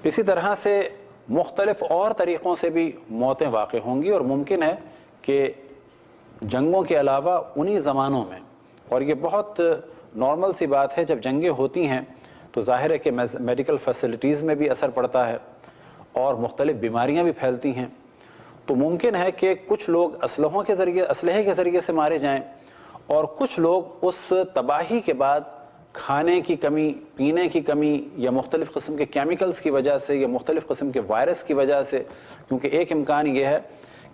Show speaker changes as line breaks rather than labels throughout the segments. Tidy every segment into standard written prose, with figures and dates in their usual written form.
اسی طرح سے مختلف اور طریقوں سے بھی موتیں واقع ہوں گی، اور ممکن ہے کہ جنگوں کے علاوہ انہی زمانوں میں، اور یہ بہت نارمل سی بات ہے، جب جنگیں ہوتی ہیں تو ظاہر ہے کہ میڈیکل فیسلٹیز میں بھی اثر پڑتا ہے اور مختلف بیماریاں بھی پھیلتی ہیں، تو ممکن ہے کہ کچھ لوگ اسلحے کے ذریعے سے مارے جائیں، اور کچھ لوگ اس تباہی کے بعد کھانے کی کمی، پینے کی کمی، یا مختلف قسم کے کیمیکلز کی وجہ سے، یا مختلف قسم کے وائرس کی وجہ سے، کیونکہ ایک امکان یہ ہے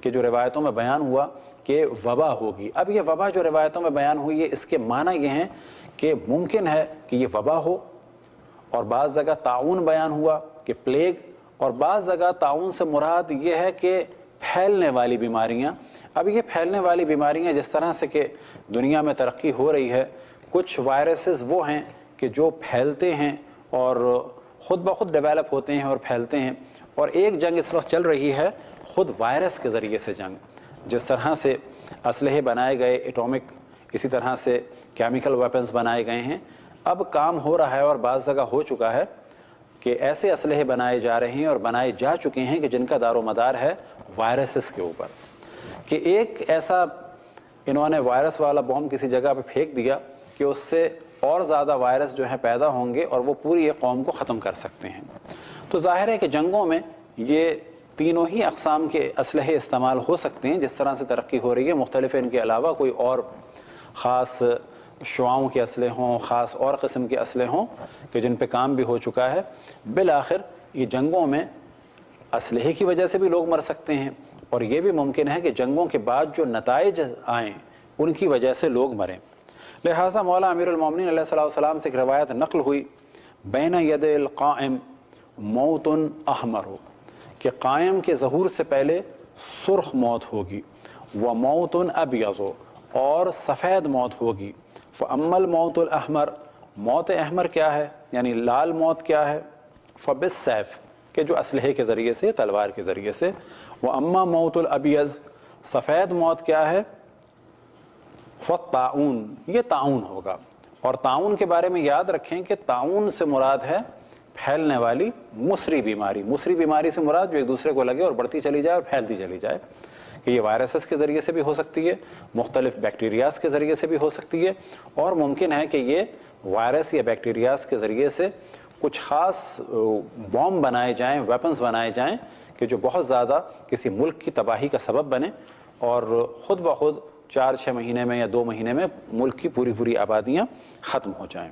کہ جو روایتوں میں بیان ہوا کہ وبا ہوگی۔ اب یہ وبا جو روایتوں میں بیان ہوئی ہے، اس کے معنی یہ ہیں کہ ممکن ہے کہ یہ وبا ہو، اور بعض جگہ طاعون بیان ہوا کہ پلیگ، اور بعض جگہ طاعون سے مراد یہ ہے کہ پھیلنے والی بیماریاں۔ اب یہ پھیلنے والی بیماریاں جس طرح سے کہ دنیا میں ترقی ہو رہی ہے، کچھ وائرسز وہ ہیں کہ جو پھیلتے ہیں اور خود بخود ڈیولپ ہوتے ہیں اور پھیلتے ہیں، اور ایک جنگ اس وقت چل رہی ہے خود وائرس کے ذریعے سے جنگ، جس طرح سے اسلحے بنائے گئے ایٹامک، اسی طرح سے کیمیکل ویپنز بنائے گئے ہیں، اب کام ہو رہا ہے اور بعض جگہ ہو چکا ہے کہ ایسے اسلحے بنائے جا رہے ہیں اور بنائے جا چکے ہیں کہ جن کا دار و مدار ہے وائرسز کے اوپر، کہ ایک ایسا انہوں نے وائرس والا بم کسی جگہ پہ پھینک دیا کہ اس سے اور زیادہ وائرس جو ہیں پیدا ہوں گے اور وہ پوری ایک قوم کو ختم کر سکتے ہیں۔ تو ظاہر ہے کہ جنگوں میں یہ تینوں ہی اقسام کے اسلحے استعمال ہو سکتے ہیں، جس طرح سے ترقی ہو رہی ہے، مختلف ان کے علاوہ کوئی اور خاص شعاؤں کے اسلحے ہوں، خاص اور قسم کے اسلحے ہوں کہ جن پہ کام بھی ہو چکا ہے۔ بالآخر یہ جنگوں میں اسلحے کی وجہ سے بھی لوگ مر سکتے ہیں، اور یہ بھی ممکن ہے کہ جنگوں کے بعد جو نتائج آئیں ان کی وجہ سے لوگ مریں۔ لہٰذا مولا امیر المومنین علیہ الصلوۃ والسلام سے ایک روایت نقل ہوئی، بین ید القائم موت احمر، کہ قائم کے ظہور سے پہلے سرخ موت ہوگی، وموت ابیض، اور سفید موت ہوگی، فاما الموت الاحمر، موت احمر کیا ہے یعنی لال موت کیا ہے، فبالسیف، کہ جو اسلحے کے ذریعے سے، تلوار کے ذریعے سے، واما موت الابیض، سفید موت کیا ہے، فالطاعون، یہ طاعون ہوگا۔ اور طاعون کے بارے میں یاد رکھیں کہ طاعون سے مراد ہے پھیلنے والی مصری بیماری۔ مصری بیماری سے مراد جو ایک دوسرے کو لگے اور بڑھتی چلی جائے اور پھیلتی چلی جائے، کہ یہ وائرسز کے ذریعے سے بھی ہو سکتی ہے، مختلف بیکٹیریاز کے ذریعے سے بھی ہو سکتی ہے، اور ممکن ہے کہ یہ وائرس یا بیکٹیریاز کے ذریعے سے کچھ خاص بوم بنائے جائیں، ویپنز بنائے جائیں کہ جو بہت زیادہ کسی ملک کی تباہی کا سبب بنے، اور خود بخود 4-6 مہینے میں یا 2 مہینے میں ملک کی پوری آبادیاں ختم ہو جائیں۔